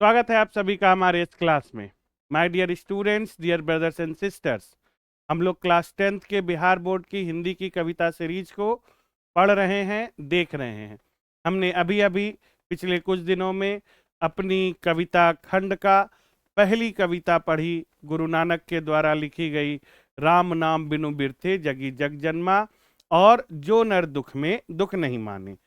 स्वागत है आप सभी का हमारे इस क्लास में। My dear students, dear brothers and sisters, हम लोग क्लास 10th के बिहार बोर्ड की हिंदी की कविता सीरीज को पढ़ रहे हैं, देख रहे हैं। हमने अभी अभी पिछले कुछ दिनों में अपनी कविता खंड का पहली कविता पढ़ी, गुरु नानक के द्वारा लिखी गई राम नाम बिनु बिरथे जगी जग जन्मा और जो नर दुख में दुख नहीं माने।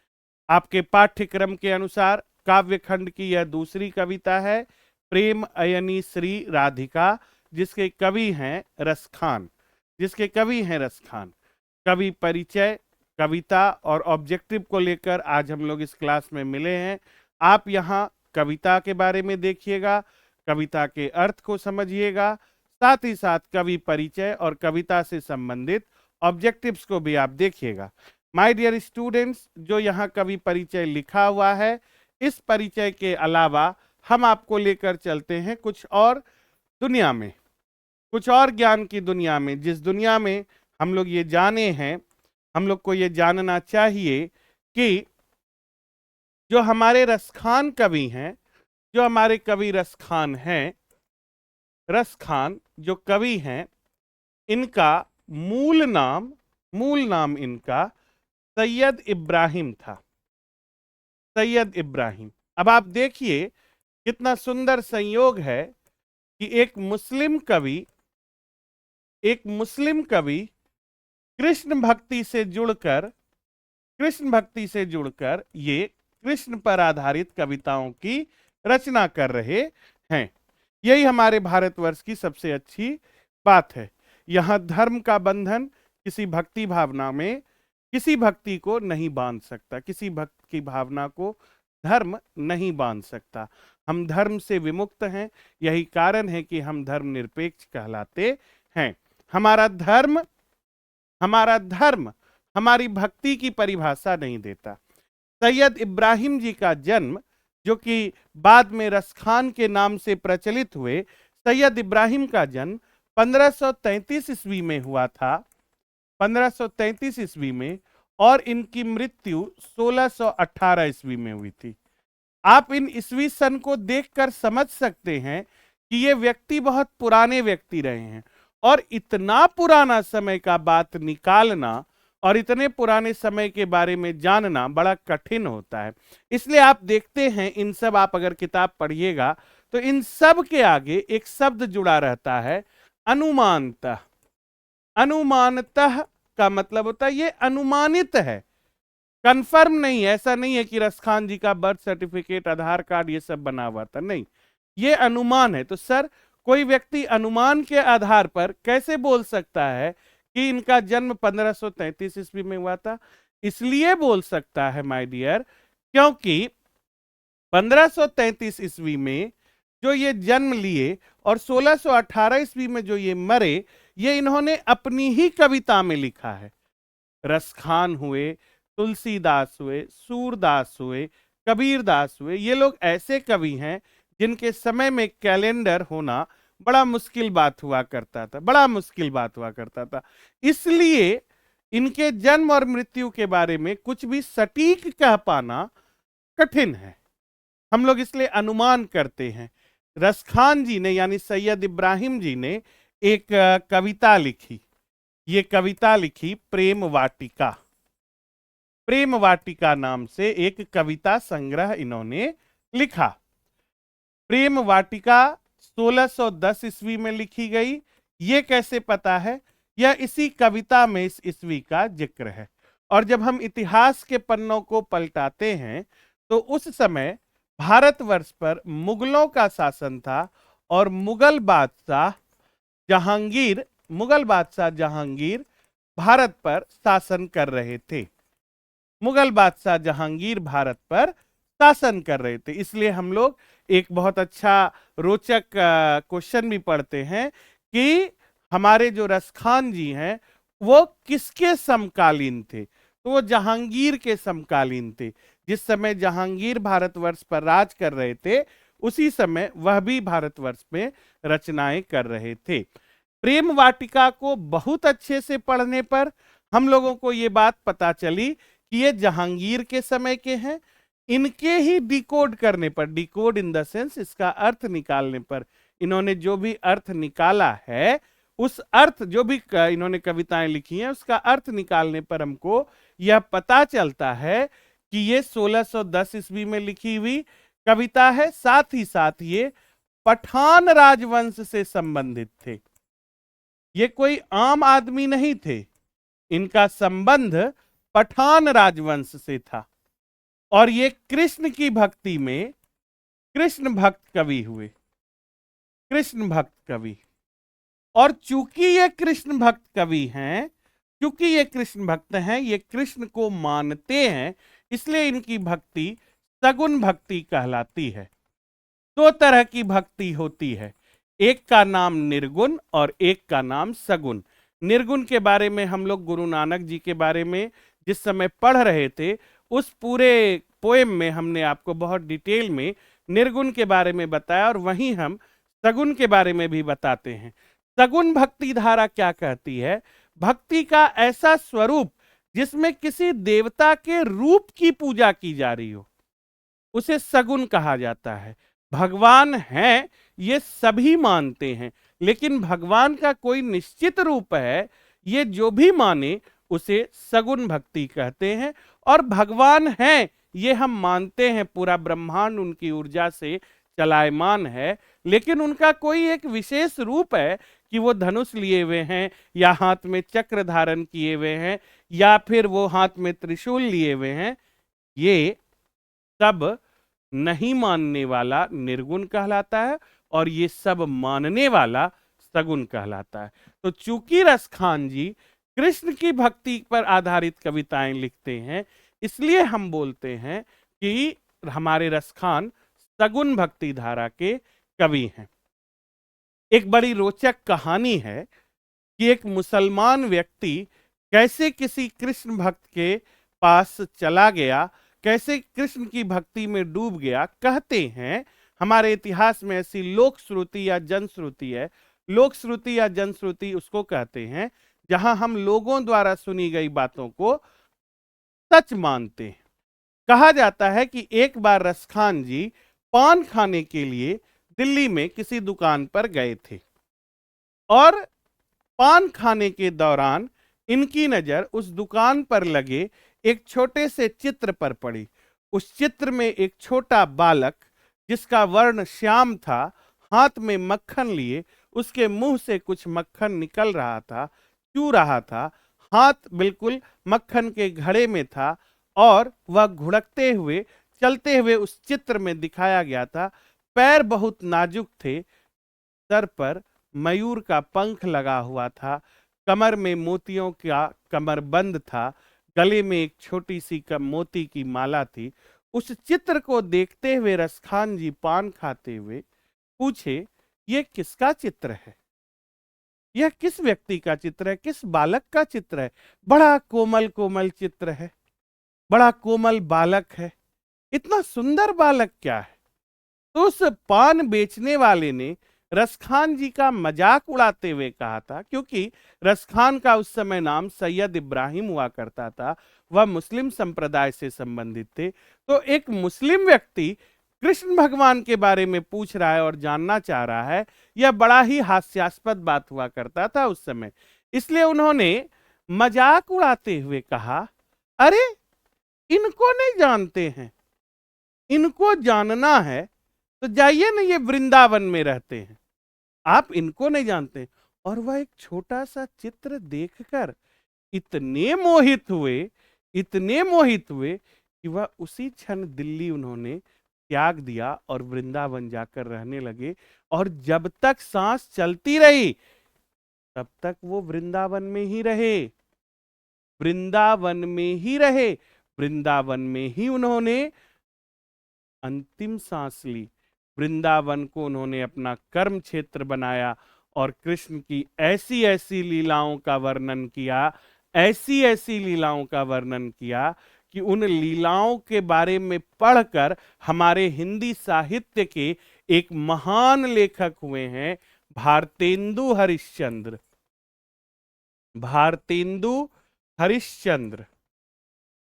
आपके पाठ्यक्रम के अनुसार काव्य खंड की यह दूसरी कविता है, प्रेम अयनी श्री राधिका, जिसके कवि हैं रसखान। कवि परिचय, कविता और ऑब्जेक्टिव को लेकर आज हम लोग इस क्लास में मिले हैं। आप यहाँ कविता के बारे में देखिएगा, कविता के अर्थ को समझिएगा, साथ ही साथ कवि परिचय और कविता से संबंधित ऑब्जेक्टिव्स को भी आप देखिएगा। माय डियर स्टूडेंट्स, जो यहाँ कवि परिचय लिखा हुआ है, इस परिचय के अलावा हम आपको लेकर चलते हैं कुछ और दुनिया में, कुछ और ज्ञान की दुनिया में, जिस दुनिया में हम लोग ये जाने हैं। हम लोग को ये जानना चाहिए कि जो हमारे रसखान कवि हैं, जो हमारे कवि रसखान हैं, रसखान जो कवि हैं, इनका मूल नाम इनका सैयद इब्राहिम था। सैयद इब्राहिम। अब आप देखिए कितना सुंदर संयोग है कि एक मुस्लिम कवि कृष्ण भक्ति से जुड़कर ये कृष्ण पर आधारित कविताओं की रचना कर रहे हैं। यही हमारे भारतवर्ष की सबसे अच्छी बात है। यहाँ धर्म का बंधन किसी भक्ति भावना में किसी भक्ति को नहीं बांध सकता, किसी भक्त की भावना को धर्म नहीं बांध सकता। हम धर्म से विमुक्त हैं, यही कारण है कि हम धर्मनिरपेक्ष कहलाते हैं। हमारा धर्म हमारी भक्ति की परिभाषा नहीं देता। सैयद इब्राहिम जी का जन्म, जो कि बाद में रसखान के नाम से प्रचलित हुए, सैयद इब्राहिम का जन्म 1533 ईस्वी में हुआ था, 1533 ईस्वी में, और इनकी मृत्यु 1618 ईस्वी में हुई थी। आप इन ईस्वी सन को देखकर समझ सकते हैं कि ये व्यक्ति बहुत पुराने व्यक्ति रहे हैं, और इतना पुराना समय का बात निकालना और इतने पुराने समय के बारे में जानना बड़ा कठिन होता है। इसलिए आप देखते हैं, इन सब आप अगर किताब पढ़िएगा तो इन सब के आगे एक शब्द जुड़ा रहता है, अनुमानतः। अनुमानतः का मतलब होता है ये अनुमानित है, कंफर्म नहीं है। ऐसा नहीं है कि रसखान जी का बर्थ सर्टिफिकेट, आधार कार्ड ये सब बना हुआ था, नहीं, ये अनुमान है। तो सर, कोई व्यक्ति अनुमान के आधार पर कैसे बोल सकता है कि इनका जन्म 1533 ईस्वी में हुआ था? इसलिए बोल सकता है माय डियर, क्योंकि 1533 ईस्वी में जो ये जन्म लिए और 1618 ईस्वी में जो ये मरे, ये इन्होंने अपनी ही कविता में लिखा है। रसखान हुए, तुलसीदास हुए, सूरदास हुए, कबीरदास हुए, ये लोग ऐसे कवि हैं जिनके समय में कैलेंडर होना बड़ा मुश्किल बात हुआ करता था, इसलिए इनके जन्म और मृत्यु के बारे में कुछ भी सटीक कह पाना कठिन है। हम लोग इसलिए अनुमान करते हैं। रसखान जी ने, यानी सैयद इब्राहिम जी ने, एक कविता लिखी। ये कविता लिखी प्रेम वाटिका नाम से एक कविता संग्रह इन्होंने लिखा। प्रेम वाटिका 1610 ईस्वी में लिखी गई। ये कैसे पता है? यह इसी कविता में इस ईस्वी का जिक्र है। और जब हम इतिहास के पन्नों को पलटाते हैं तो उस समय भारतवर्ष पर मुगलों का शासन था, और मुगल बादशाह जहांगीर भारत पर शासन कर रहे थे। इसलिए हम लोग एक बहुत अच्छा रोचक क्वेश्चन भी पढ़ते हैं कि हमारे जो रसखान जी हैं वो किसके समकालीन थे? तो वो जहांगीर के समकालीन थे। जिस समय जहांगीर भारतवर्ष पर राज कर रहे थे, उसी समय वह भी भारतवर्ष में रचनाएं कर रहे थे। प्रेम वाटिका को बहुत अच्छे से पढ़ने पर हम लोगों को ये बात पता चली कि ये जहांगीर के समय के हैं, इनके ही डिकोड करने पर, डिकोड इन द सेंस इसका अर्थ निकालने पर, इन्होंने जो भी अर्थ निकाला है, उस अर्थ जो भी इन्होंने कविताएं लिखी हैं उसका अर्थ निकालने पर हमको यह पता चलता है कि ये 1610 ईस्वी में लिखी हुई कविता है। साथ ही साथ ये पठान राजवंश से संबंधित थे। ये कोई आम आदमी नहीं थे, इनका संबंध पठान राजवंश से था। और ये कृष्ण की भक्ति में कृष्ण भक्त कवि हुए, कृष्ण भक्त कवि। और चूंकि ये कृष्ण भक्त कवि हैं, क्योंकि ये कृष्ण भक्त हैं, ये कृष्ण को मानते हैं, इसलिए इनकी भक्ति सगुण भक्ति कहलाती है। दो तरह की भक्ति होती है, एक का नाम निर्गुण और एक का नाम सगुण। निर्गुण के बारे में हम लोग गुरु नानक जी के बारे में जिस समय पढ़ रहे थे, उस पूरे पोएम में हमने आपको बहुत डिटेल में निर्गुण के बारे में बताया, और वहीं हम सगुण के बारे में भी बताते हैं। सगुण भक्ति धारा क्या कहती है? भक्ति का ऐसा स्वरूप जिसमें किसी देवता के रूप की पूजा की जा रही हो, उसे सगुण कहा जाता है। भगवान हैं ये सभी मानते हैं, लेकिन भगवान का कोई निश्चित रूप है, ये जो भी माने उसे सगुण भक्ति कहते हैं। और भगवान हैं ये हम मानते हैं, पूरा ब्रह्मांड उनकी ऊर्जा से चलायमान है, लेकिन उनका कोई एक विशेष रूप है कि वो धनुष लिए हुए हैं, या हाथ में चक्र धारण किए हुए हैं, या फिर वो हाथ में त्रिशूल लिए हुए हैं। ये सब नहीं मानने वाला निर्गुण कहलाता है, और ये सब मानने वाला सगुण कहलाता है। तो चूंकि रसखान जी कृष्ण की भक्ति पर आधारित कविताएं लिखते हैं, इसलिए हम बोलते हैं कि हमारे रसखान सगुण भक्ति धारा के कवि हैं। एक बड़ी रोचक कहानी है कि एक मुसलमान व्यक्ति कैसे किसी कृष्ण भक्त के पास चला गया, कैसे कृष्ण की भक्ति में डूब गया। कहते हैं हमारे इतिहास में ऐसी लोक श्रुति या जनश्रुति है। लोक श्रुति या जनश्रुति उसको कहते हैं जहां हम लोगों द्वारा सुनी गई बातों को सच मानते हैं। कहा जाता है कि एक बार रसखान जी पान खाने के लिए दिल्ली में किसी दुकान पर गए थे, और पान खाने के दौरान इनकी नजर उस दुकान पर लगे एक छोटे से चित्र पर पड़ी। उस चित्र में एक छोटा बालक जिसका वर्ण श्याम था, हाथ में मक्खन लिए, उसके मुंह से कुछ मक्खन निकल रहा था, चू रहा था, हाथ बिल्कुल मक्खन के घड़े में था, और वह घुड़कते हुए चलते हुए उस चित्र में दिखाया गया था। पैर बहुत नाजुक थे, सर पर मयूर का पंख लगा हुआ था, कमर में मोतियों का कमरबंद था, गले में एक छोटी सी मोती की माला थी। उस चित्र को देखते हुए रसखान जी पान खाते हुए पूछे, ये किसका चित्र है? यह किस व्यक्ति का चित्र है? किस बालक का चित्र है? बड़ा कोमल कोमल चित्र है, बड़ा कोमल बालक है, इतना सुंदर बालक क्या है? तो उस पान बेचने वाले ने रसखान जी का मजाक उड़ाते हुए कहा था, क्योंकि रसखान का उस समय नाम सैयद इब्राहिम हुआ करता था, वह मुस्लिम संप्रदाय से संबंधित थे। तो एक मुस्लिम व्यक्ति कृष्ण भगवान के बारे में पूछ रहा है और जानना चाह रहा है, यह बड़ा ही हास्यास्पद बात हुआ करता था उस समय। इसलिए उन्होंने मजाक उड़ाते हुए कहा, अरे इनको नहीं जानते हैं, इनको जानना है तो जाइए ना, ये वृंदावन में रहते हैं, आप इनको नहीं जानते। और वह एक छोटा सा चित्र देखकर इतने मोहित हुए, इतने मोहित हुए कि वह उसी क्षण दिल्ली उन्होंने त्याग दिया और वृंदावन जाकर रहने लगे। और जब तक सांस चलती रही तब तक वो वृंदावन में ही रहे, वृंदावन में ही रहे, वृंदावन में ही उन्होंने अंतिम सांस ली। वृंदावन को उन्होंने अपना कर्म क्षेत्र बनाया और कृष्ण की ऐसी ऐसी लीलाओं का वर्णन किया, ऐसी ऐसी लीलाओं का वर्णन किया कि उन लीलाओं के बारे में पढ़कर हमारे हिंदी साहित्य के एक महान लेखक हुए हैं भारतेंदु हरिश्चंद्र। भारतेंदु हरिश्चंद्र,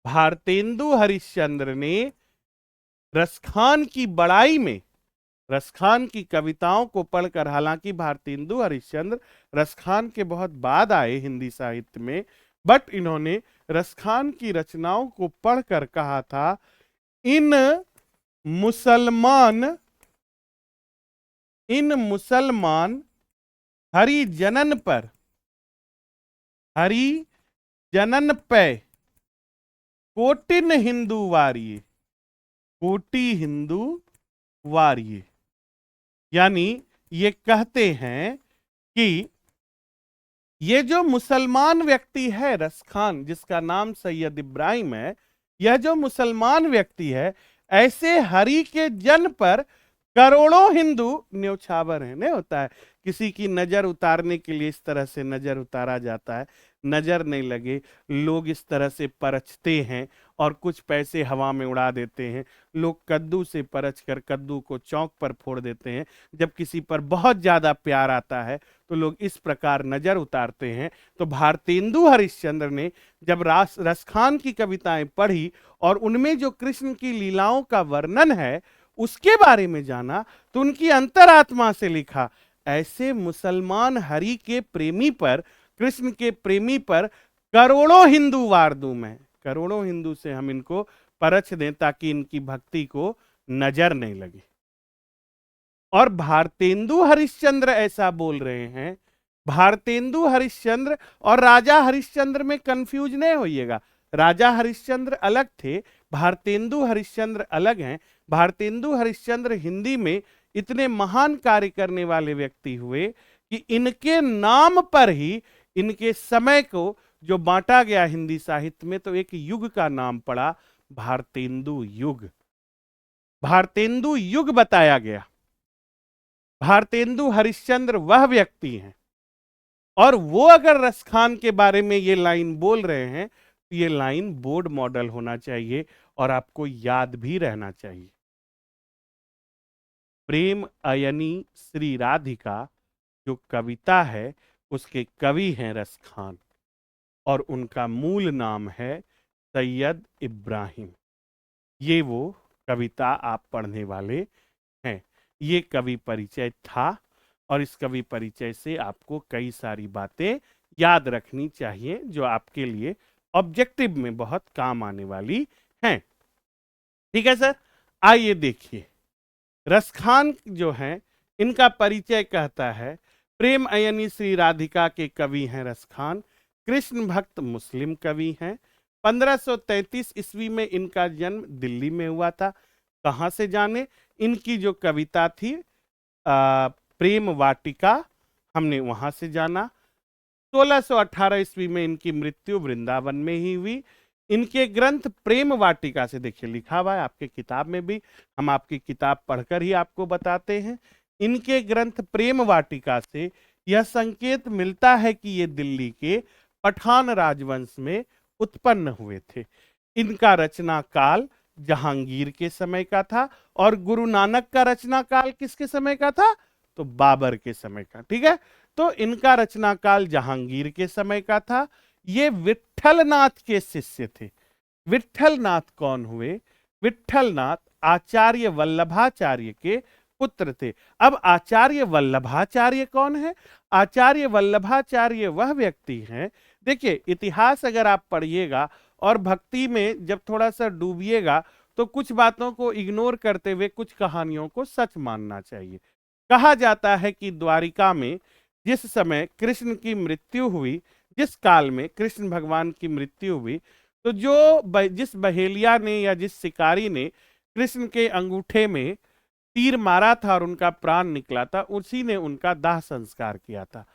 भारतेंदु हरिश्चंद्र ने रसखान की बड़ाई में, रसखान की कविताओं को पढ़कर, हालांकि भारतेंदु हरिश्चंद्र रसखान के बहुत बाद आए हिंदी साहित्य में, बट इन्होंने रसखान की रचनाओं को पढ़कर कहा था, इन मुसलमान हरिजनन पर, हरिजनन पे कोटिन हिंदू वारिये, कोटि हिंदू वारिये। यानी ये कहते हैं कि ये जो मुसलमान व्यक्ति है रसखान, जिसका नाम सैयद इब्राहिम है, यह जो मुसलमान व्यक्ति है, ऐसे हरि के जन पर करोड़ों हिंदू न्यौछावर है। नहीं होता है किसी की नजर उतारने के लिए इस तरह से नजर उतारा जाता है, नजर नहीं लगे, लोग इस तरह से परछते हैं और कुछ पैसे हवा में उड़ा देते हैं। लोग कद्दू से परछ कर कद्दू को चौक पर फोड़ देते हैं। जब किसी पर बहुत ज्यादा प्यार आता है तो लोग इस प्रकार नजर उतारते हैं। तो भारतेंदु हरिश्चंद्र ने जब रसखान की कविताएं पढ़ी और उनमें जो कृष्ण की लीलाओं का वर्णन है उसके बारे में जाना, तो उनकी अंतरात्मा से लिखा, ऐसे मुसलमान हरि के प्रेमी पर, कृष्ण के प्रेमी पर करोड़ों हिंदू वार दूं मैं, करोड़ों हिंदू से हम इनको परछ दें ताकि इनकी भक्ति को नजर नहीं लगे। और भारतेंदु हरिश्चंद्र ऐसा बोल रहे हैं। भारतेंदु हरिश्चंद्र और राजा हरिश्चंद्र में कंफ्यूज नहीं होइएगा। राजा हरिश्चंद्र अलग थे, भारतेंदु हरिश्चंद्र अलग हैं। भारतेंदु हरिश्चंद्र हिंदी में इतने महान कार्य करने वाले व्यक्ति हुए कि इनके नाम पर ही इनके समय को जो बांटा गया हिंदी साहित्य में, तो एक युग का नाम पड़ा भारतेंदु युग। भारतेंदु युग बताया गया। भारतेंदु हरिश्चंद्र वह व्यक्ति हैं, और वो अगर रसखान के बारे में ये लाइन बोल रहे हैं तो ये लाइन बोर्ड मॉडल होना चाहिए और आपको याद भी रहना चाहिए। प्रेम अयनी श्री राधिका जो कविता है उसके कवि हैं रसखान, और उनका मूल नाम है सैयद इब्राहिम। ये वो कविता आप पढ़ने वाले हैं। ये कवि परिचय था, और इस कवि परिचय से आपको कई सारी बातें याद रखनी चाहिए जो आपके लिए ऑब्जेक्टिव में बहुत काम आने वाली हैं। ठीक है सर, आइए देखिए। रसखान जो हैं इनका परिचय कहता है, प्रेम अयनी श्री राधिका के कवि हैं रसखान, कृष्ण भक्त मुस्लिम कवि हैं। 1533 ईस्वी में इनका जन्म दिल्ली में हुआ था। कहाँ से जाने, इनकी जो कविता थी प्रेम वाटिका, हमने वहां से जाना। 1618 ईस्वी में इनकी मृत्यु वृंदावन में ही हुई। इनके ग्रंथ प्रेम वाटिका से, देखिए लिखा हुआ है आपके किताब में भी, हम आपकी किताब पढ़कर ही आपको बताते हैं। इनके ग्रंथ प्रेम वाटिका से यह संकेत मिलता है कि ये दिल्ली के पठान राजवंश में उत्पन्न हुए थे। इनका रचना काल जहांगीर के समय का था, और गुरु नानक का रचना काल किसके समय का था, तो बाबर के समय का। ठीक है, तो इनका रचना काल जहांगीर के समय का था। ये विट्ठलनाथ के शिष्य थे। विट्ठलनाथ कौन हुए, विट्ठलनाथ आचार्य वल्लभाचार्य के पुत्र थे। अब आचार्य वल्लभाचार्य कौन है, आचार्य वल्लभाचार्य वह व्यक्ति हैं, देखिए इतिहास अगर आप पढ़िएगा और भक्ति में जब थोड़ा सा डूबिएगा तो कुछ बातों को इग्नोर करते हुए कुछ कहानियों को सच मानना चाहिए। कहा जाता है कि द्वारिका में जिस समय कृष्ण की मृत्यु हुई, जिस काल में कृष्ण भगवान की मृत्यु हुई, तो जिस बहेलिया ने या जिस शिकारी ने कृष्ण के अंगूठे में तीर मारा था और उनका प्राण निकला था, उसी ने उनका दाह संस्कार किया था।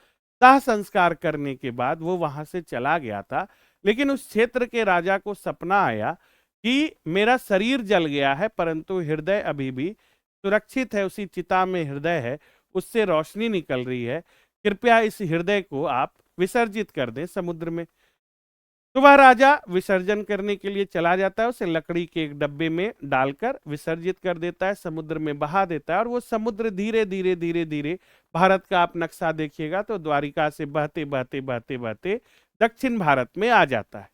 दाह संस्कार करने के बाद वो वहां से चला गया था, लेकिन उस क्षेत्र के राजा को सपना आया कि मेरा शरीर जल गया है परंतु हृदय अभी भी सुरक्षित है, उसी चिता में हृदय है, उससे रोशनी निकल रही है, कृपया इस हृदय को आप विसर्जित कर दें समुद्र में। तो वह राजा विसर्जन करने के लिए चला जाता है, उसे लकड़ी के एक डब्बे में डालकर विसर्जित कर देता है, समुद्र में बहा देता है, और वो समुद्र धीरे धीरे धीरे धीरे, भारत का आप नक्शा देखिएगा तो द्वारिका से बहते बहते बहते बहते दक्षिण भारत में आ जाता है।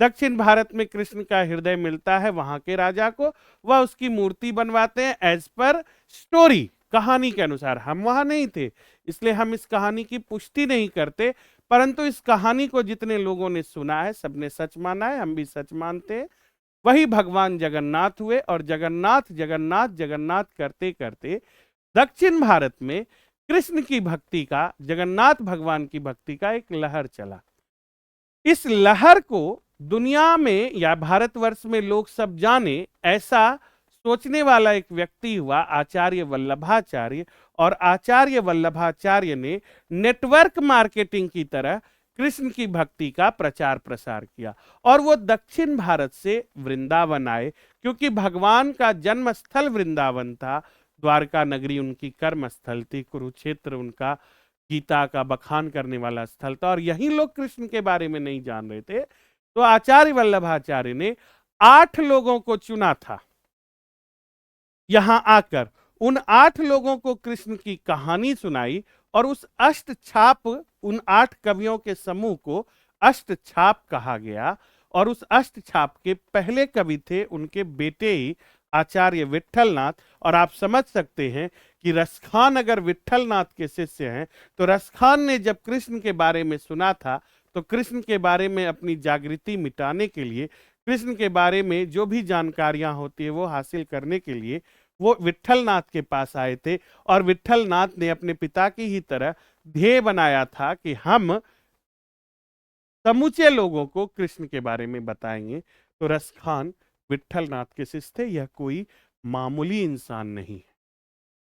दक्षिण भारत में कृष्ण का हृदय मिलता है वहां के राजा को, वह उसकी मूर्ति बनवाते हैं एज पर स्टोरी, कहानी के अनुसार। हम वहां नहीं थे इसलिए हम इस कहानी की पुष्टि नहीं करते, परंतु इस कहानी को जितने लोगों ने सुना है सबने सच माना है, हम भी सच मानते हैं। वही भगवान जगन्नाथ हुए और जगन्नाथ जगन्नाथ जगन्नाथ करते करते दक्षिण भारत में कृष्ण की भक्ति का, जगन्नाथ भगवान की भक्ति का एक लहर चला। इस लहर को दुनिया में या भारतवर्ष में लोग सब जाने, ऐसा सोचने वाला एक व्यक्ति हुआ आचार्य वल्लभाचार्य। और आचार्य वल्लभाचार्य ने नेटवर्क मार्केटिंग की तरह कृष्ण की भक्ति का प्रचार प्रसार किया और वो दक्षिण भारत से वृंदावन आए, क्योंकि भगवान का जन्म स्थल वृंदावन था, द्वारका नगरी उनकी कर्म स्थल थी, कुरुक्षेत्र उनका गीता का बखान करने वाला स्थल था, और यही लोग कृष्ण के बारे में नहीं जान रहे थे। तो आचार्य वल्लभाचार्य ने 8 लोगों को चुना था, यहां आकर उन 8 लोगों को कृष्ण की कहानी सुनाई और उस अष्टछाप, उन 8 कवियों के समूह को अष्टछाप कहा गया। और उस अष्टछाप के पहले कवि थे उनके बेटे ही आचार्य विट्ठलनाथ। और आप समझ सकते हैं कि रसखान अगर विट्ठलनाथ के शिष्य हैं तो रसखान ने जब कृष्ण के बारे में सुना था तो कृष्ण के बारे में अपनी जागृति मिटाने के लिए, कृष्ण के बारे में जो भी जानकारियां होती है वो हासिल करने के लिए वो विट्ठलनाथ के पास आए थे। और विट्ठलनाथ ने अपने पिता की ही तरह ध्येय बनाया था कि हम समूचे लोगों को कृष्ण के बारे में बताएंगे। तो रसखान विट्ठलनाथ के शिष्य थे। यह कोई मामूली इंसान नहीं है,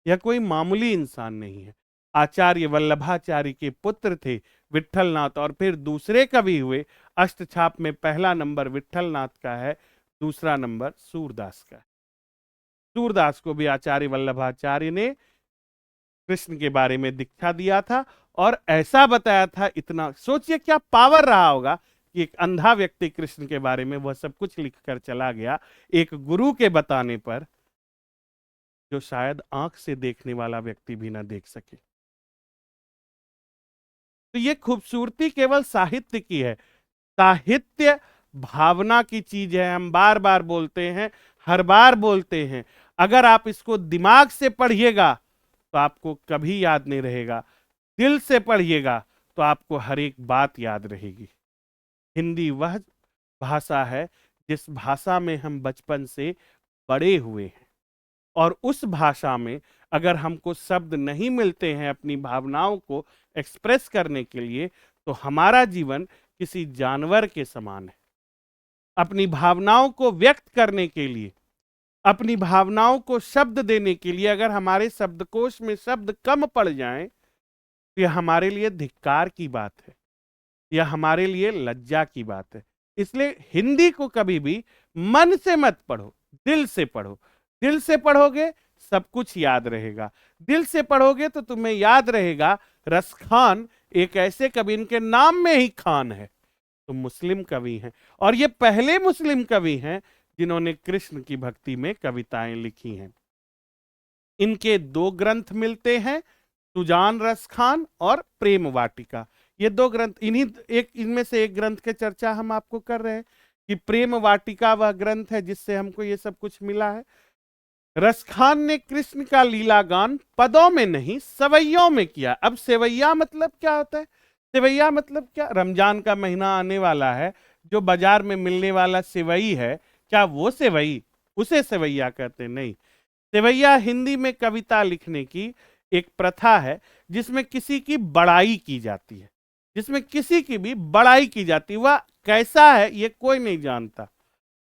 यह कोई मामूली इंसान नहीं है। आचार्य वल्लभाचार्य के पुत्र थे विट्ठलनाथ, और फिर दूसरे कवि हुए। अष्टछाप में पहला नंबर विट्ठलनाथ का है, दूसरा नंबर सूरदास का है। सूरदास को भी आचार्य वल्लभाचार्य ने कृष्ण के बारे में दीक्षा दिया था और ऐसा बताया था, इतना सोचिए क्या पावर रहा होगा कि एक अंधा व्यक्ति कृष्ण के बारे में वह सब कुछ लिखकर चला गया एक गुरु के बताने पर, जो शायद आंख से देखने वाला व्यक्ति भी ना देख सके। तो ये खूबसूरती केवल साहित्य की है। साहित्य भावना की चीज है, हम बार बार बोलते हैं, हर बार बोलते हैं। अगर आप इसको दिमाग से पढ़िएगा तो आपको कभी याद नहीं रहेगा, दिल से पढ़िएगा तो आपको हर एक बात याद रहेगी। हिंदी वह भाषा है जिस भाषा में हम बचपन से बड़े हुए हैं, और उस भाषा में अगर हमको शब्द नहीं मिलते हैं अपनी भावनाओं को एक्सप्रेस करने के लिए, तो हमारा जीवन किसी जानवर के समान है। अपनी भावनाओं को व्यक्त करने के लिए, अपनी भावनाओं को शब्द देने के लिए अगर हमारे शब्दकोश में शब्द कम पड़ जाएं, तो यह हमारे लिए धिक्कार की बात है, यह हमारे लिए लज्जा की बात है। इसलिए हिंदी को कभी भी मन से मत पढ़ो, दिल से पढ़ो। दिल से पढ़ोगे सब कुछ याद रहेगा। दिल से पढ़ोगे तो तुम्हें याद रहेगा रसखान एक ऐसे कवि, इनके नाम में ही खान है, तो मुस्लिम कवि हैं, और ये पहले मुस्लिम कवि हैं जिन्होंने कृष्ण की भक्ति में कविताएं लिखी हैं। इनके 2 ग्रंथ मिलते हैं, सुजान रसखान और प्रेम वाटिका। ये 2 ग्रंथ, इनमें से एक ग्रंथ के चर्चा हम आपको कर रहे हैं कि प्रेम वाटिका वह ग्रंथ है जिससे हमको ये सब कुछ मिला है। रसखान ने कृष्ण का लीला गान पदों में नहीं सवैयों में किया। अब सेवैया मतलब क्या होता है? सेवैया मतलब क्या? रमजान का महीना आने वाला है, जो बाजार में मिलने वाला सेवई है, क्या वो सेवई, उसे सेवैया कहते? नहीं। सेवैया हिंदी में कविता लिखने की एक प्रथा है जिसमें किसी की बड़ाई की जाती है, जिसमें किसी की भी बड़ाई की जाती है। वह कैसा है ये कोई नहीं जानता,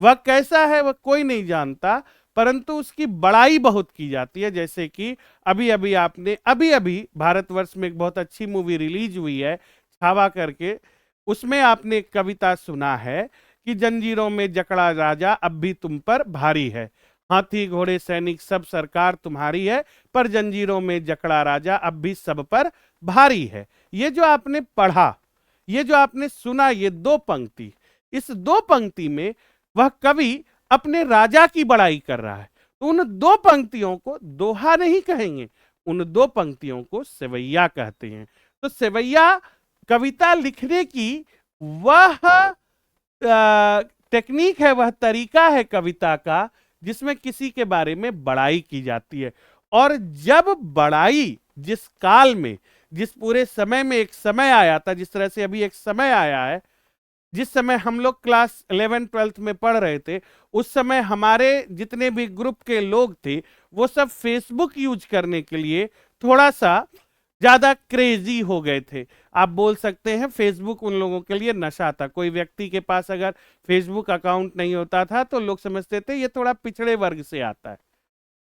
वह कैसा है वह कोई नहीं जानता, परंतु उसकी बड़ाई बहुत की जाती है। जैसे कि अभी अभी भारतवर्ष में एक बहुत अच्छी मूवी रिलीज हुई है छावा करके, उसमें आपने एक कविता सुना है कि जंजीरों में जकड़ा राजा अब भी तुम पर भारी है, हाथी घोड़े सैनिक सब सरकार तुम्हारी है, पर जंजीरों में जकड़ा राजा अब भी सब पर भारी है। ये जो आपने पढ़ा, ये जो आपने सुना, ये 2 पंक्ति, इस 2 पंक्ति में वह कवि अपने राजा की बड़ाई कर रहा है। तो उन 2 पंक्तियों को दोहा नहीं कहेंगे, उन 2 पंक्तियों को सेवैया कहते हैं। तो सेवैया कविता लिखने की वह टेक्निक है, वह तरीका है कविता का जिसमें किसी के बारे में बड़ाई की जाती है। और जब बड़ाई जिस काल में, जिस पूरे समय में एक समय आया था, जिस तरह से अभी एक समय आया है, जिस समय हम लोग क्लास 11-12 में पढ़ रहे थे, उस समय हमारे जितने भी ग्रुप के लोग थे वो सब फेसबुक यूज करने के लिए थोड़ा सा ज्यादा क्रेजी हो गए थे। आप बोल सकते हैं फेसबुक उन लोगों के लिए नशा था। कोई व्यक्ति के पास अगर फेसबुक अकाउंट नहीं होता था तो लोग समझते थे ये थोड़ा पिछड़े वर्ग से आता है।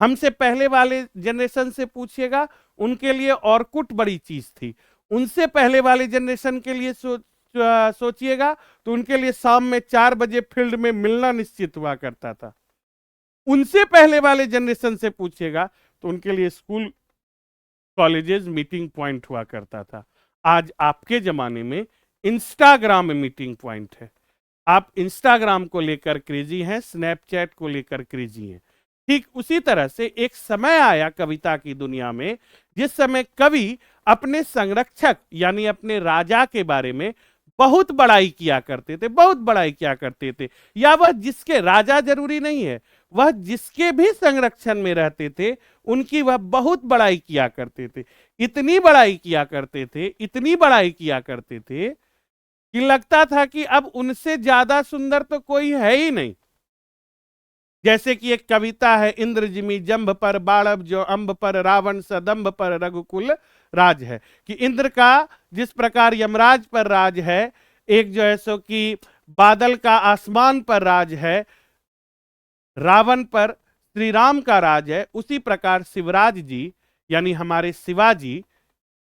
हमसे पहले वाले जनरेशन से पूछिएगा, उनके लिए ऑर्कुट बड़ी चीज थी। उनसे पहले वाले जनरेशन के लिए सोचिएगा तो उनके लिए शाम में 4 बजे फील्ड में मिलना निश्चित हुआ करता था। उनसे पहले वाले जनरेशन से पूछिएगा तो उनके लिए स्कूल कॉलेजेस मीटिंग पॉइंट हुआ करता था। आज आपके जमाने में इंस्टाग्राम मीटिंग पॉइंट है। आप इंस्टाग्राम को लेकर क्रेजी हैं, स्नैपचैट को लेकर क्रेजी हैं। ठीक उसी तरह से एक समय आया कविता की दुनिया में जिस समय कवि अपने संरक्षक यानी अपने राजा के बारे में बहुत बड़ाई किया करते थे, बहुत बड़ाई किया करते थे। या वह जिसके, राजा जरूरी नहीं है, वह जिसके भी संरक्षण में रहते थे उनकी वह बहुत बड़ाई किया करते थे। इतनी बड़ाई किया करते थे, इतनी बड़ाई किया करते थे कि लगता था कि अब उनसे ज्यादा सुंदर तो कोई है ही नहीं। जैसे कि एक कविता है, इंद्र जिमि जंभ पर बाड़ब जो अंब पर रावण सदंभ पर रघुकुल राज है, कि इंद्र का जिस प्रकार यमराज पर राज है, एक जो है सो कि बादल का आसमान पर राज है, रावण पर श्री राम का राज है, उसी प्रकार शिवराज जी यानी हमारे शिवाजी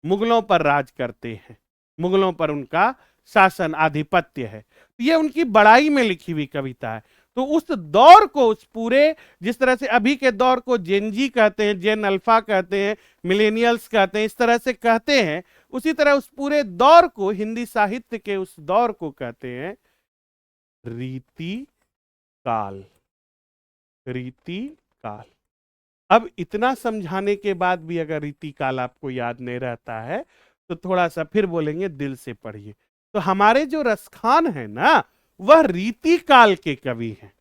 मुगलों पर राज करते हैं। मुगलों पर उनका शासन आधिपत्य है। ये उनकी बड़ाई में लिखी हुई कविता है। तो उस दौर को, उस पूरे, जिस तरह से अभी के दौर को जेनजी कहते हैं, जेन अल्फा कहते हैं, मिलेनियल्स कहते हैं, इस तरह से कहते हैं, उसी तरह उस पूरे दौर को, हिंदी साहित्य के उस दौर को कहते हैं रीति काल। रीति काल। अब इतना समझाने के बाद भी अगर रीति काल आपको याद नहीं रहता है तो थोड़ा सा फिर बोलेंगे दिल से पढ़िए। तो हमारे जो रसखान है ना, वह रीति काल के कवि हैं,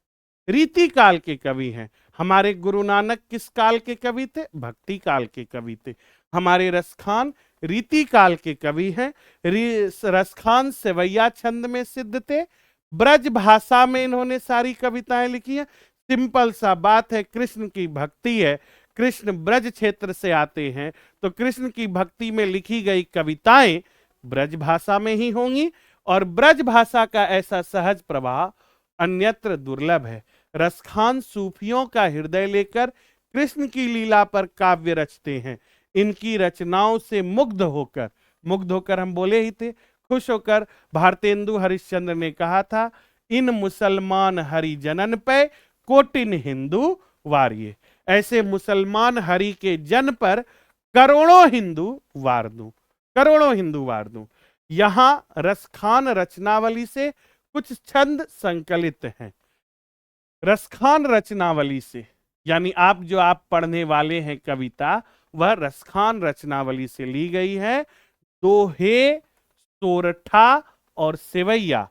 रीति काल के कवि हैं। हमारे गुरु नानक किस काल के कवि थे? भक्ति काल के कवि थे। हमारे रसखान रीति काल के कवि हैं। रसखान सेवैया छंद में सिद्ध थे, ब्रज भाषा में इन्होंने सारी कविताएं लिखी हैं। सिंपल सा बात है, कृष्ण की भक्ति है, कृष्ण ब्रज क्षेत्र से आते हैं तो कृष्ण की भक्ति में लिखी गई कविताएं ब्रज भाषा में ही होंगी, और ब्रज भाषा का ऐसा सहज प्रवाह अन्यत्र दुर्लभ है। रसखान सूफियों का हृदय लेकर कृष्ण की लीला पर काव्य रचते हैं। इनकी रचनाओं से मुग्ध होकर हम बोले ही थे, खुश होकर भारतेंदु हरिश्चंद्र ने कहा था, इन मुसलमान हरिजनन पे कोटिन हिंदू वारिये। ऐसे मुसलमान हरि के जन पर करोड़ों हिंदू वार दूं, करोड़ों हिंदू वार दूं। यहां रसखान रचनावली से कुछ छंद संकलित हैं। रसखान रचनावली से यानी आप पढ़ने वाले हैं कविता, वह रसखान रचनावली से ली गई है। दोहे, सोरठा और सेवैया।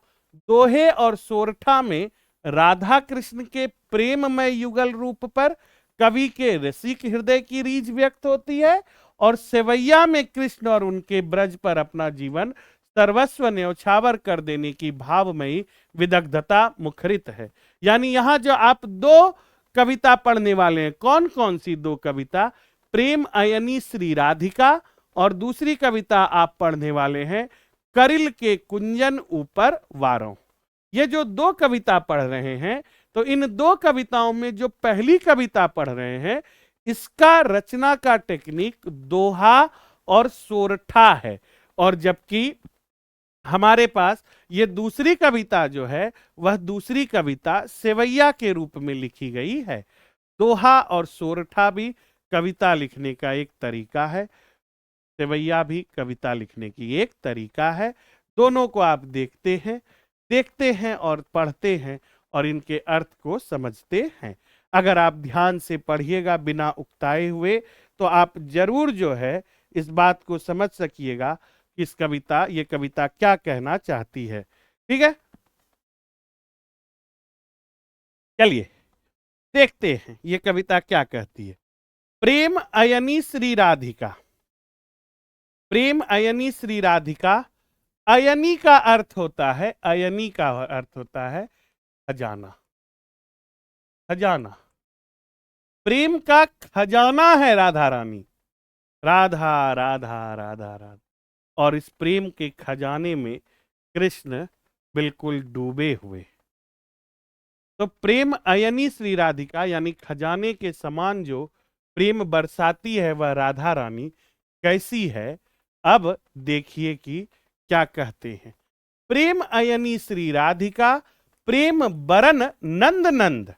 दोहे और सोरठा में राधा कृष्ण के प्रेममय युगल रूप पर कवि के रसिक हृदय की रीझ व्यक्त होती है, और सेवैया में कृष्ण और उनके ब्रज पर अपना जीवन सर्वस्व न्यौछावर कर देने की भावमयी विदग्धता मुखरित है। यानी यहां जो आप दो कविता पढ़ने वाले हैं, कौन कौन सी दो कविता? प्रेम अयनी श्री राधिका, और दूसरी कविता आप पढ़ने वाले हैं करिल के कुंजन ऊपर वारों। ये जो दो कविता पढ़ रहे हैं, तो इन दो कविताओं में जो पहली कविता पढ़ रहे हैं, इसका रचना का टेक्निक दोहा और सोरठा है, और जबकि हमारे पास ये दूसरी कविता जो है, वह दूसरी कविता सेवैया के रूप में लिखी गई है। दोहा और सोरठा भी कविता लिखने का एक तरीका है, सेवैया भी कविता लिखने की एक तरीका है। दोनों को आप देखते हैं और पढ़ते हैं और इनके अर्थ को समझते हैं। अगर आप ध्यान से पढ़िएगा बिना उकताए हुए, तो आप जरूर जो है इस बात को समझ सकिएगा कि ये कविता क्या कहना चाहती है। ठीक है। चलिए देखते हैं ये कविता क्या कहती है। प्रेम अयनी श्री राधिका। प्रेम अयनी श्री राधिका। अयनी का अर्थ होता है, अयनी का अर्थ होता है खजाना। खजाना, प्रेम का खजाना है राधा रानी। राधा राधा राधा राधा। और इस प्रेम के खजाने में कृष्ण बिल्कुल डूबे हुए। तो प्रेम अयनी श्री राधिका यानी खजाने के समान जो प्रेम बरसाती है वह राधा रानी कैसी है। अब देखिए कि क्या कहते हैं। प्रेम अयनी श्री राधिका, प्रेम बरन नंद नंद।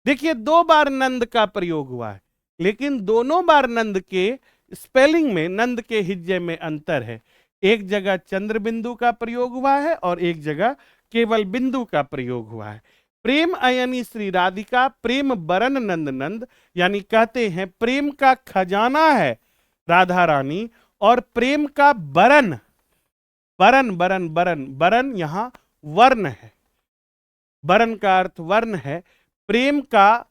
देखिए 2 बार नंद का प्रयोग हुआ है, लेकिन दोनों बार नंद के स्पेलिंग में, नंद के हिज्जे में अंतर है। एक जगह चंद्र बिंदु का प्रयोग हुआ है और एक जगह केवल बिंदु का प्रयोग हुआ है। प्रेम अयनी श्री राधिका, प्रेम बरन नंद नंद, यानी कहते हैं प्रेम का खजाना है राधा रानी। और प्रेम का बरन, बरन बरन बरन, बरन यहां वर्ण है, बरन का अर्थ वर्ण है। प्रेम का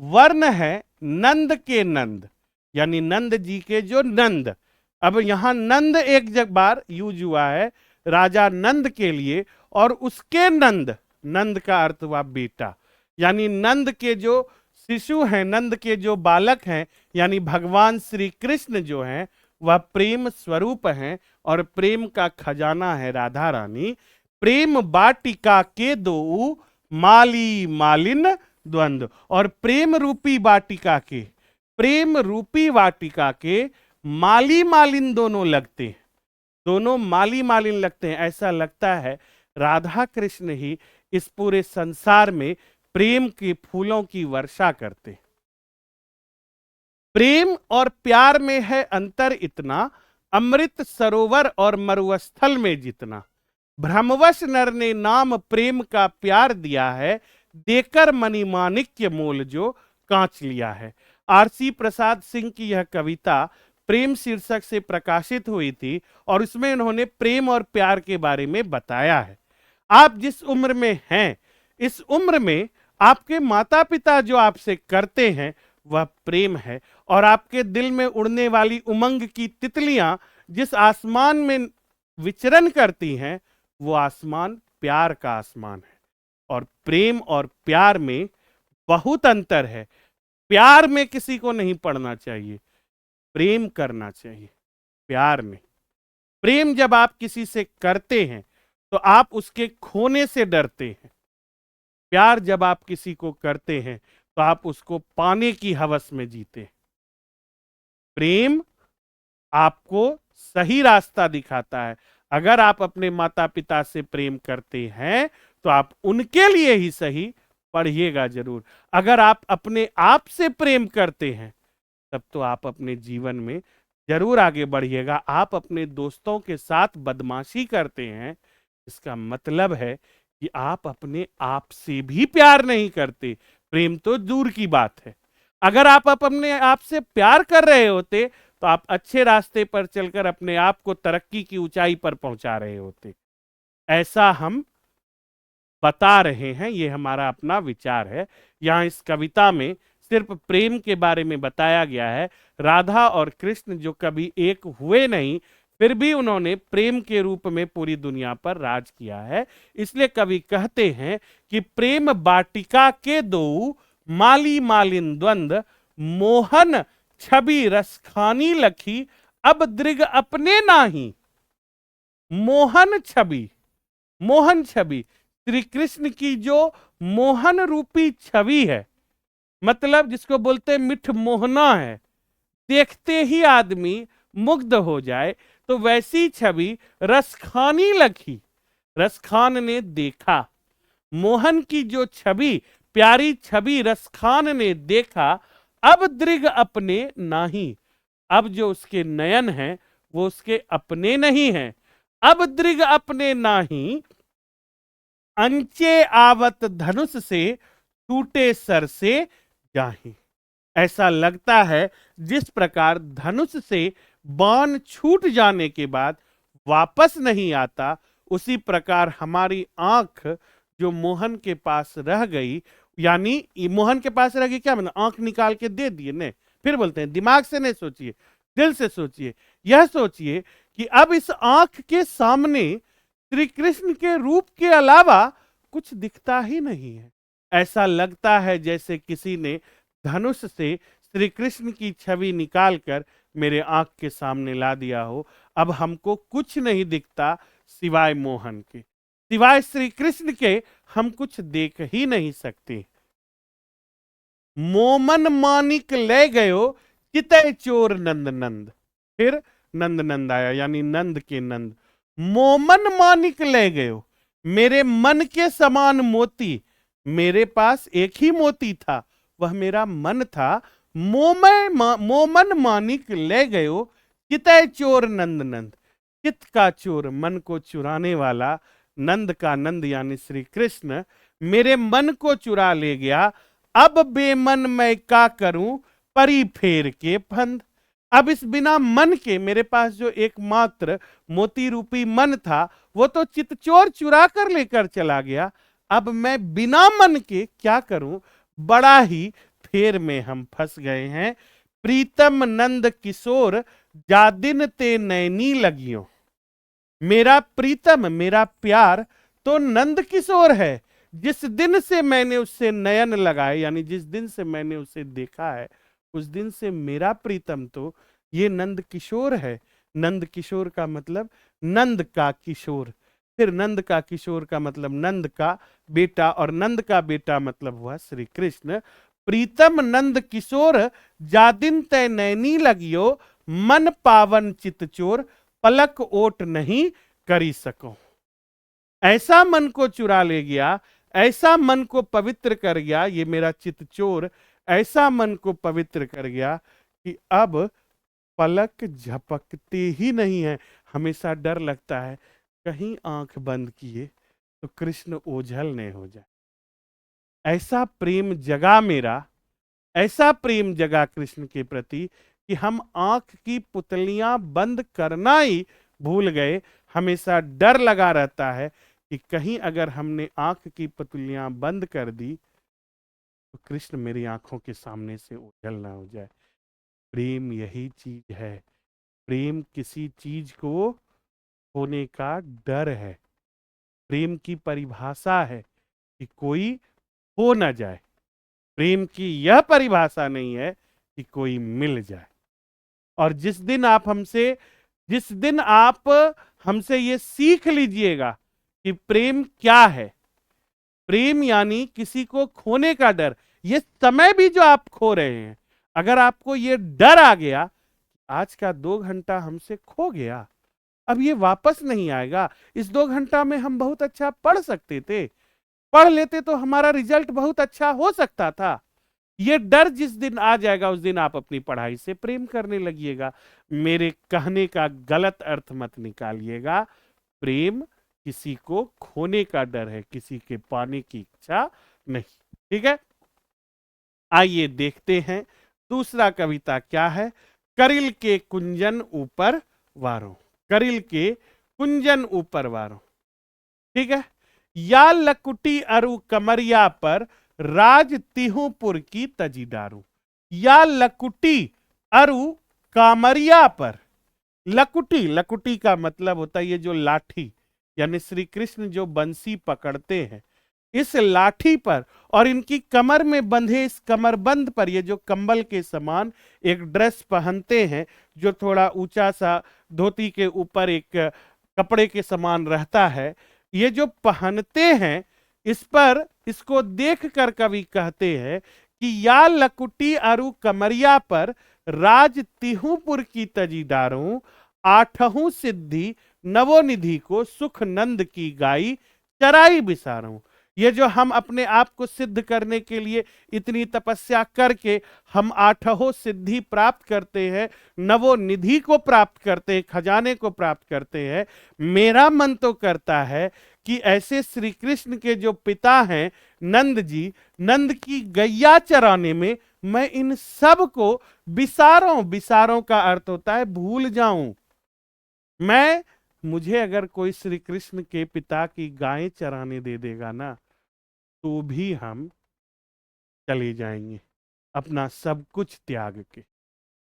वर्ण है नंद के नंद, यानी नंद जी के जो नंद। अब यहां नंद एक बार यूज हुआ है राजा नंद के लिए, और उसके नंद, नंद का अर्थ हुआ बेटा, यानी नंद के जो शिशु हैं, नंद के जो बालक हैं, यानी भगवान श्री कृष्ण जो हैं वह प्रेम स्वरूप हैं और प्रेम का खजाना है राधा रानी। प्रेम बाटिका के दो माली मालिन द्वंद्व, और प्रेम रूपी वाटिका के, प्रेम रूपी वाटिका के माली मालिन दोनों लगते हैं, दोनों माली मालिन लगते हैं। ऐसा लगता है राधा कृष्ण ही इस पूरे संसार में प्रेम के फूलों की वर्षा करते। प्रेम और प्यार में है अंतर इतना, अमृत सरोवर और मरुस्थल में जितना। भ्रमवश नर ने नाम प्रेम का प्यार दिया है, देकर मणिमाणिक्य मोल जो कांच लिया है। आरसी प्रसाद सिंह की यह कविता प्रेम शीर्षक से प्रकाशित हुई थी और इसमें उन्होंने प्रेम और प्यार के बारे में बताया है। आप जिस उम्र में हैं, इस उम्र में आपके माता पिता जो आपसे करते हैं वह प्रेम है, और आपके दिल में उड़ने वाली उमंग की तितलियां जिस आसमान में विचरण करती हैं वो आसमान प्यार का आसमान है। और प्रेम और प्यार में बहुत अंतर है। प्यार में किसी को नहीं पड़ना चाहिए, प्रेम करना चाहिए, प्यार में। प्रेम जब आप किसी से करते हैं तो आप उसके खोने से डरते हैं। प्यार जब आप किसी को करते हैं तो आप उसको पाने की हवस में जीते हैं। प्रेम आपको सही रास्ता दिखाता है। अगर आप अपने माता पिता से प्रेम करते हैं तो आप उनके लिए ही सही, पढ़िएगा जरूर। अगर आप अपने आप से प्रेम करते हैं तब तो आप अपने जीवन में जरूर आगे बढ़िएगा। आप अपने दोस्तों के साथ बदमाशी करते हैं, इसका मतलब है कि आप अपने आप से भी प्यार नहीं करते। प्रेम तो दूर की बात है। अगर आप अपने आप से प्यार कर रहे होते तो आप अच्छे रास्ते पर चलकर अपने आप को तरक्की की ऊंचाई पर पहुंचा रहे होते। ऐसा हम बता रहे हैं, ये हमारा अपना विचार है। यहाँ इस कविता में सिर्फ प्रेम के बारे में बताया गया है। राधा और कृष्ण जो कभी एक हुए नहीं, फिर भी उन्होंने प्रेम के रूप में पूरी दुनिया पर राज किया है। इसलिए कवि कहते हैं कि प्रेम बाटिका के दो माली मालिन द्वंद, मोहन छवि रसखानी लखी अब दृग अपने नाही। मोहन छवि, मोहन छवि श्री कृष्ण की जो मोहन रूपी छवि है, मतलब जिसको बोलते हैं मिठ मोहना है, देखते ही आदमी मुग्ध हो जाए, तो वैसी छवि रसखानी लखी, रसखान ने देखा। मोहन की जो छवि, प्यारी छवि रसखान ने देखा, अब दृग अपने नाही। अब जो उसके नयन हैं वो उसके अपने नहीं हैं। अब दृग अपने नाही, अंचे आवत धनुष से टूटे सर से जाही। ऐसा लगता है जिस प्रकार धनुष से बाण छूट जाने के बाद वापस नहीं आता, उसी प्रकार हमारी आंख जो मोहन के पास रह गई यानी मोहन के पास रह गई, क्या मतलब आंख निकाल के दे दिए? नहीं, फिर बोलते हैं दिमाग से नहीं सोचिए, दिल से सोचिए। यह सोचिए कि अब इस आंख के सामने श्री कृष्ण के रूप के अलावा कुछ दिखता ही नहीं है। ऐसा लगता है जैसे किसी ने धनुष से श्री कृष्ण की छवि निकालकर मेरे आंख के सामने ला दिया हो। अब हमको कुछ नहीं दिखता सिवाय मोहन के, सिवाय श्री कृष्ण के हम कुछ देख ही नहीं सकते। मोमन मानिक ले गयो चितय चोर नंद नंद। फिर नंद नंद आया, यानी नंद के नंद। मोमन मानिक ले गयो, मेरे मन के समान मोती। मेरे पास एक ही मोती था, वह मेरा मन था। मोमन मानिक ले गयो चितय चोर नंद नंद। चित का चोर, मन को चुराने वाला, नंद का नंद यानी श्री कृष्ण मेरे मन को चुरा ले गया। अब बेमन मैं क्या करूं, परी फेर के फंद। अब इस बिना मन के, मेरे पास जो एकमात्र मोती रूपी मन था वो तो चितचोर चुरा कर लेकर चला गया। अब मैं बिना मन के क्या करूं, बड़ा ही फेर में हम फंस गए हैं। प्रीतम नंद किशोर जादिन ते नैनी लगियो। मेरा प्रीतम, मेरा प्यार तो नंद किशोर है। जिस दिन से मैंने उससे नयन लगाए, यानी जिस दिन से मैंने उसे देखा है, उस दिन से मेरा प्रीतम तो ये नंद किशोर है। नंद किशोर का मतलब नंद का किशोर, फिर नंद का किशोर का मतलब नंद का बेटा, और नंद का बेटा मतलब हुआ श्री कृष्ण। प्रीतम नंद किशोर जादिन तय नैनी लगियो, मन पावन चित चोर पलक ओट नहीं करी सको। ऐसा मन को चुरा ले गया, ऐसा मन को पवित्र कर गया ये मेरा चित चोर, ऐसा मन को पवित्र कर गया कि अब पलक झपकते ही नहीं है। हमेशा डर लगता है कहीं आंख बंद किए तो कृष्ण ओझल नहीं हो जाए। ऐसा प्रेम जगा मेरा, ऐसा प्रेम जगा कृष्ण के प्रति कि हम आंख की पुतलियां बंद करना ही भूल गए। हमेशा डर लगा रहता है कि कहीं अगर हमने आंख की पुतलियां बंद कर दी तो कृष्ण मेरी आंखों के सामने से ओझल ना हो जाए। प्रेम यही चीज है, प्रेम किसी चीज को होने का डर है। प्रेम की परिभाषा है कि कोई हो ना जाए, प्रेम की यह परिभाषा नहीं है कि कोई मिल जाए। और जिस दिन आप हमसे ये सीख लीजिएगा कि प्रेम क्या है, प्रेम यानी किसी को खोने का डर। ये समय भी जो आप खो रहे हैं, अगर आपको ये डर आ गया आज का 2 घंटा हमसे खो गया, अब ये वापस नहीं आएगा। इस 2 घंटा में हम बहुत अच्छा पढ़ सकते थे, पढ़ लेते तो हमारा रिजल्ट बहुत अच्छा हो सकता था। ये डर जिस दिन आ जाएगा उस दिन आप अपनी पढ़ाई से प्रेम करने लगिएगा। मेरे कहने का गलत अर्थ मत निकालिएगा। प्रेम किसी को खोने का डर है, किसी के पाने की इच्छा नहीं। ठीक है, आइए देखते हैं दूसरा कविता क्या है। करिल के कुंजन ऊपर वारो, करिल के कुंजन ऊपर वारो। ठीक है, या लकुटी अरु कमरिया पर राज तिहुपुर की तजीदारू। या लकुटी अरु कामरिया पर, लकुटी, लकुटी का मतलब होता है ये जो लाठी, यानी श्री कृष्ण जो बंसी पकड़ते हैं इस लाठी पर, और इनकी कमर में बंधे इस कमरबंद पर, ये जो कंबल के समान एक ड्रेस पहनते हैं जो थोड़ा ऊंचा सा धोती के ऊपर एक कपड़े के समान रहता है, ये जो पहनते हैं इस पर, इसको देखकर कवि कहते हैं कि या लकुटी अरु कमरिया पर राज तिहुपुर की तजीदारों, आठहूं सिद्धि नवोनिधि को सुख नंद की गाई चराई बिसारूं। ये जो हम अपने आप को सिद्ध करने के लिए इतनी तपस्या करके हम आठहों सिद्धि प्राप्त करते हैं, नवोनिधि को प्राप्त करते हैं, खजाने को प्राप्त करते हैं, मेरा मन तो करता है कि ऐसे श्री कृष्ण के जो पिता हैं नंद जी, नंद की गैया चराने में मैं इन सब को बिसारों, बिसारों का अर्थ होता है भूल जाऊं। मुझे अगर कोई श्री कृष्ण के पिता की गायें चराने दे देगा ना, तो भी हम चले जाएंगे अपना सब कुछ त्याग के।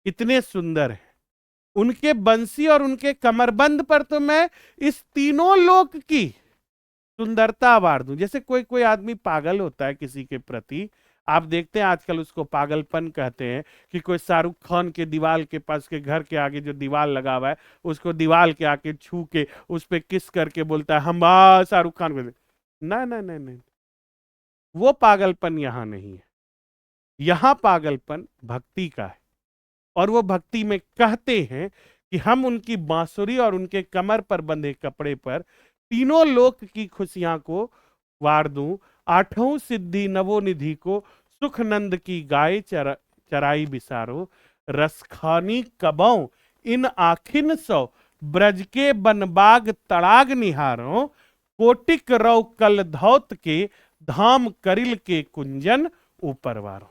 इतने सुंदर है उनके बंसी और उनके कमरबंद पर, तो मैं इस तीनों लोक की सुंदरता वार दूं। जैसे कोई कोई आदमी पागल होता है किसी के प्रति, आप देखते हैं आजकल उसको पागलपन कहते हैं, कि कोई शाहरुख खान के दीवार के पास के घर के आगे जो दीवार लगा हुआ है उसको दीवार के आके छू के उस पे किस करके बोलता है हम शाहरुख खान को। ना ना ना नहीं, वो पागलपन यहां नहीं है। यहां पागलपन भक्ति का है। और वो भक्ति में कहते हैं कि हम उनकी बांसुरी और उनके कमर पर बंधे कपड़े पर तीनों लोक की खुशियां को वार दूं, आठों सिद्धि नवोनिधि को सुख नंद की गाय चराई बिसारो, रसखानी कबौ इन आखिन सौ ब्रज के बनबाग तड़ाग निहारो, कोटिक रौ कल धौत के धाम करिल के कुंजन ऊपर वारो।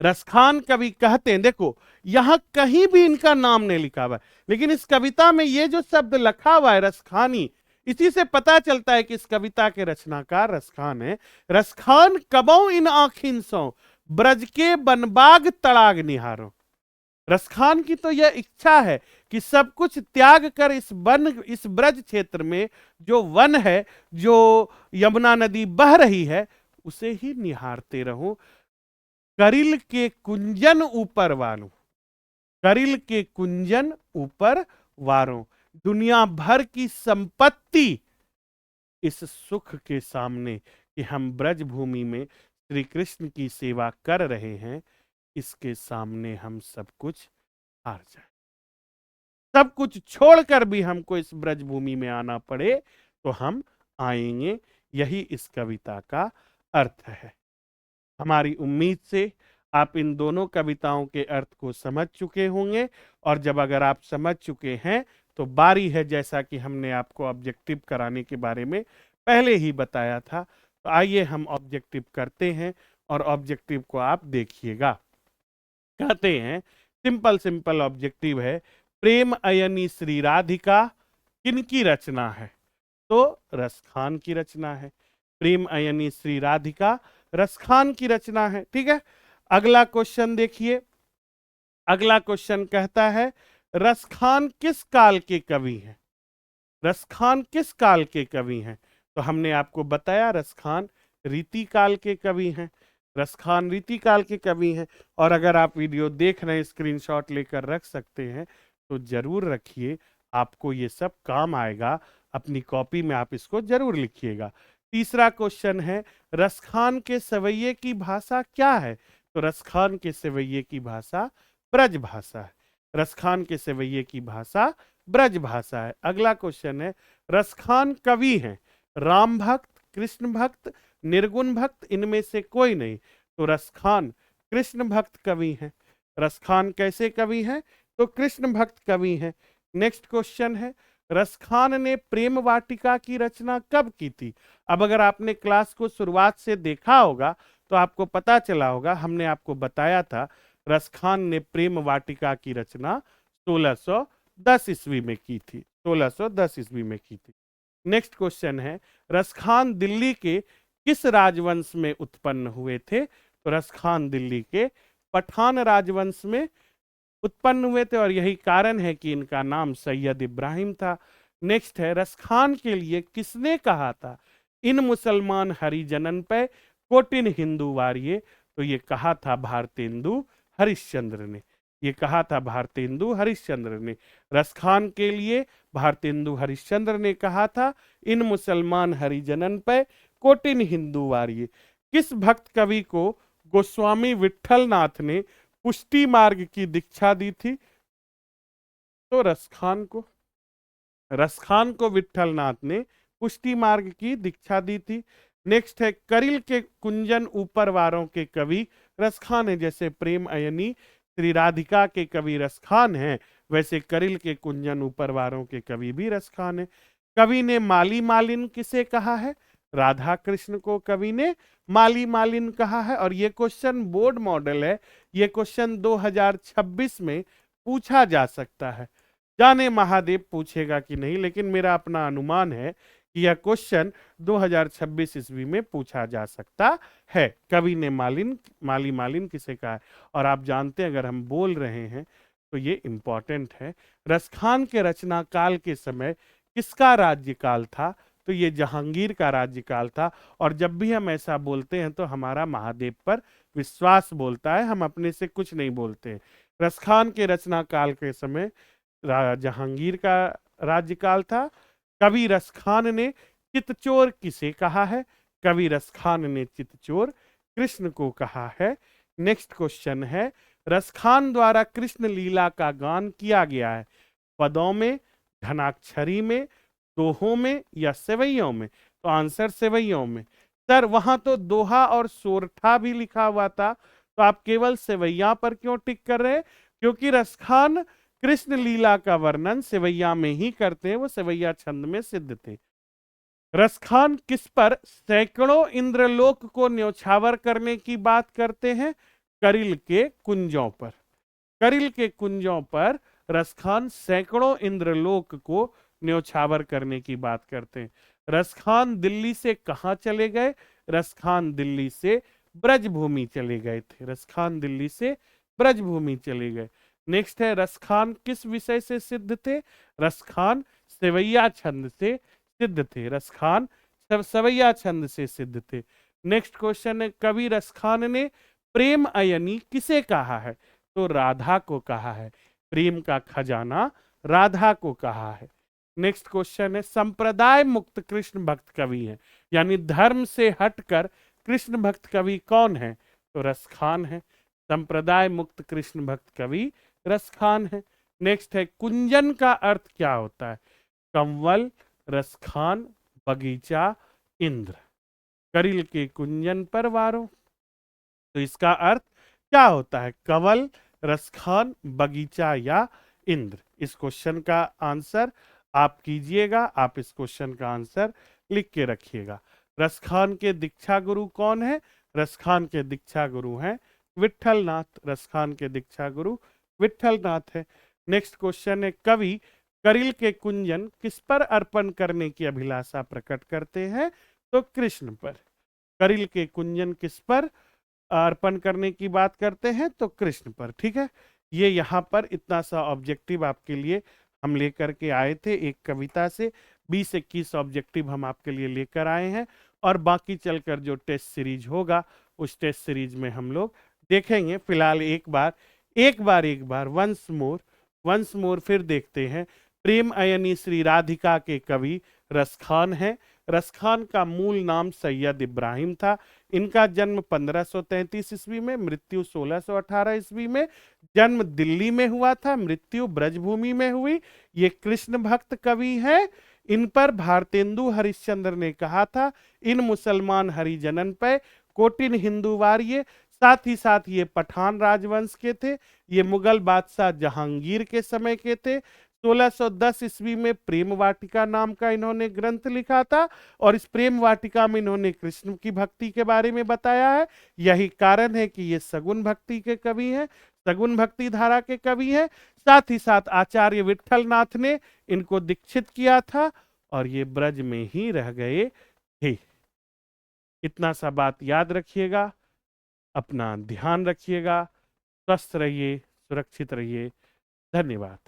रसखान कवि कहते हैं, देखो यहां कहीं भी इनका नाम नहीं लिखा हुआ है, लेकिन इस कविता में ये जो शब्द लिखा हुआ है रसखानी, इसी से पता चलता है कि इस कविता के रचनाकार रसखान है। रसखान कबौ इन आखिन सो ब्रज के बनबाग तड़ाग निहारो। रसखान की तो यह इच्छा है कि सब कुछ त्याग कर इस ब्रज क्षेत्र में जो वन है, जो यमुना नदी बह रही है, उसे ही निहारते रहूं। करिल के कुंजन ऊपर वालों, करिल के कुंजन ऊपर वारों, दुनिया भर की संपत्ति इस सुख के सामने कि हम ब्रज भूमि में श्री कृष्ण की सेवा कर रहे हैं, इसके सामने हम सब कुछ हार जाए। सब कुछ छोड़कर भी हमको इस ब्रज भूमि में आना पड़े तो हम आएंगे। यही इस कविता का अर्थ है। हमारी उम्मीद से आप इन दोनों कविताओं के अर्थ को समझ चुके होंगे, और जब अगर आप समझ चुके हैं तो बारी है, जैसा कि हमने आपको ऑब्जेक्टिव कराने के बारे में पहले ही बताया था, तो आइए हम ऑब्जेक्टिव करते हैं और ऑब्जेक्टिव को आप देखिएगा। कहते हैं सिंपल सिंपल ऑब्जेक्टिव है, प्रेम अयनी श्री राधिका किनकी रचना है? तो रसखान की रचना है। प्रेम अयनी श्री राधिका रसखान की रचना है। ठीक है, अगला क्वेश्चन देखिए। अगला क्वेश्चन कहता है रसखान किस काल के कवि हैं? रसखान किस काल के कवि हैं? तो हमने आपको बताया रसखान रीति काल के कवि हैं। रसखान रीति काल के कवि हैं। और अगर आप वीडियो देख रहे हैं, स्क्रीनशॉट लेकर रख सकते हैं तो जरूर रखिए, आपको ये सब काम आएगा। अपनी कॉपी में आप इसको जरूर लिखिएगा। तीसरा क्वेश्चन है रसखान के सवैये की भाषा क्या है? तो रसखान के सवैये की भाषा ब्रज भाषा है। रसखान के सवैये की भाषा ब्रज भाषा है। अगला क्वेश्चन है रसखान कवि हैं राम भक्त, कृष्ण भक्त, निर्गुण भक्त, इनमें से कोई नहीं। तो रसखान कृष्ण भक्त कवि हैं। रसखान कैसे कवि हैं? तो कृष्ण भक्त कवि हैं। नेक्स्ट क्वेश्चन है रसखान ने प्रेम वाटिका की रचना कब की थी? अब अगर आपने क्लास को शुरुआत से देखा होगा तो आपको पता चला होगा, हमने आपको बताया था रसखान ने प्रेम वाटिका की रचना 1610 ईस्वी में की थी। 1610 ईस्वी में की थी। नेक्स्ट क्वेश्चन है रसखान दिल्ली के किस राजवंश में उत्पन्न हुए थे? तो रसखान दिल्ली के पठान राजवंश में उत्पन्न हुए थे, और यही कारण है कि इनका नाम सैयद इब्राहिम था। नेक्स्ट है रसखान के लिए किसने कहा था इन मुसलमान हरिजनन पे कोटिन हिंदू वारिये? तो ये कहा था भारतेंदु हरिश्चंद्र ने। ये कहा था भारतेंदु हरिश्चंद्र ने। रसखान के लिए भारतेंदु हरिश्चंद्र ने कहा था इन मुसलमान हरिजनन पे कोटिन हिंदू वारिये। किस भक्त कवि को गोस्वामी विट्ठल नाथ ने पुष्टि मार्ग की दीक्षा दी थी? तो रसखान को। रसखान को विट्ठल नाथ ने पुष्टि मार्ग की दीक्षा दी थी। नेक्स्ट है करिल के कुंजन ऊपर वारों के कवि रसखान है। जैसे प्रेम अयनी श्री राधिका के कवि रसखान हैं, वैसे करिल के कुंजन ऊपर वारों के कवि भी रसखान है। कवि ने माली मालिन किसे कहा है? राधा कृष्ण को कवि ने माली मालिन कहा है। और ये क्वेश्चन बोर्ड मॉडल है, ये क्वेश्चन 2026 में पूछा जा सकता है। जाने महादेव पूछेगा कि नहीं, लेकिन मेरा अपना अनुमान है कि यह क्वेश्चन 2026 ईस्वी में पूछा जा सकता है। कवि ने माली मालिन किसे कहा है? और आप जानते हैं, अगर हम बोल रहे हैं तो ये इंपॉर्टेंट है। रसखान के रचना काल के समय किसका राज्यकाल था? तो ये जहांगीर का राज्यकाल था। और जब भी हम ऐसा बोलते हैं तो हमारा महादेव पर विश्वास बोलता है, हम अपने से कुछ नहीं बोलते। रसखान के रचना काल के समय जहांगीर का राज्यकाल था। कवि रसखान ने चितचोर किसे कहा है? कवि रसखान ने चितचोर कृष्ण को कहा है। नेक्स्ट क्वेश्चन है, रसखान द्वारा कृष्ण लीला का गान किया गया है पदों में, धनाक्षरी में, दोहों में या सेवैयों में? तो आंसर सेवैयों में। सर वहां तो दोहा और सोरठा भी लिखा हुआ था, तो आप केवल सेवैया पर क्यों टिक कर रहे हैं? क्योंकि रसखान कृष्ण लीला का वर्णन सेवैया में ही करते हैं, वो सेवैया छंद में सिद्ध थे। रसखान किस पर सैकड़ों इंद्रलोक को न्यौछावर करने की बात करते हैं? करिल के कुंजों पर। करिल के कुंजों पर रसखान सैकड़ों इंद्रलोक को न्यौछावर करने की बात करते हैं। रसखान दिल्ली से कहां चले गए? रसखान दिल्ली से ब्रजभूमि चले गए थे। रसखान दिल्ली से ब्रजभूमि चले गए। नेक्स्ट है, रसखान किस विषय से सिद्ध थे? रसखान सेवैया छंद से सिद्ध थे। रसखान सवैया छंद से सिद्ध थे। नेक्स्ट क्वेश्चन है, कवि रसखान ने प्रेम अयनी किसे कहा है? तो राधा को कहा है। प्रेम का खजाना राधा को कहा है। नेक्स्ट क्वेश्चन है, संप्रदाय मुक्त कृष्ण भक्त कवि है, यानी धर्म से हटकर कृष्ण भक्त कवि कौन है? तो रसखान है। संप्रदाय मुक्त कृष्ण भक्त कवि रसखान है। नेक्स्ट है, कुंजन का अर्थ क्या होता है? कंवल, रसखान, बगीचा, इंद्र। करिल के कुंजन पर वारो, तो इसका अर्थ क्या होता है? कंवल, रसखान, बगीचा या इंद्र। इस क्वेश्चन का आंसर आप कीजिएगा, आप इस क्वेश्चन का आंसर लिख के रखिएगा। रसखान के दीक्षा गुरु कौन है? रसखान के दीक्षा गुरु हैं विठल नाथ। रसखान के दीक्षा गुरु विठल नाथ है। नेक्स्ट क्वेश्चन है, कवि करिल के कुंजन किस पर अर्पण करने की अभिलाषा प्रकट करते हैं? तो कृष्ण पर। करिल के कुंजन किस पर अर्पण करने की बात करते हैं? तो कृष्ण पर। ठीक है, ये यहाँ पर इतना सा ऑब्जेक्टिव आपके लिए हम लेकर के आए थे। एक कविता से 20-21 ऑब्जेक्टिव हम आपके लिए लेकर आए हैं, और बाकी चलकर जो टेस्ट सीरीज होगा उस टेस्ट सीरीज में हम लोग देखेंगे। फिलहाल एक बार वंस मोर फिर देखते हैं। प्रेम अयनी श्री राधिका के कवि रसखान हैं। रसखान का मूल नाम सैयद इब्राहिम था। इनका जन्म 1533 ईस्वी में, मृत्यु 1618 ईस्वी में। जन्म दिल्ली में हुआ था, मृत्यु ब्रजभूमि में हुई। ये कृष्ण भक्त कवि हैं। इन पर भारतेंदु हरिश्चंद्र ने कहा था, इन मुसलमान हरिजनन पे कोटिन हिंदू वारिये। साथ ही साथ ये पठान राजवंश के थे। ये मुगल बादशाह जहांगीर के समय के थे। 1610 ईस्वी में प्रेम वाटिका नाम का इन्होंने ग्रंथ लिखा था, और इस प्रेम वाटिका में इन्होंने कृष्ण की भक्ति के बारे में बताया है। यही कारण है कि ये सगुन भक्ति के कवि हैं, सगुन भक्ति धारा के कवि हैं। साथ ही साथ आचार्य विठल नाथ ने इनको दीक्षित किया था, और ये ब्रज में ही रह गए थे। इतना सा बात याद रखिएगा, अपना ध्यान रखिएगा, स्वस्थ रहिए, सुरक्षित रहिए। धन्यवाद।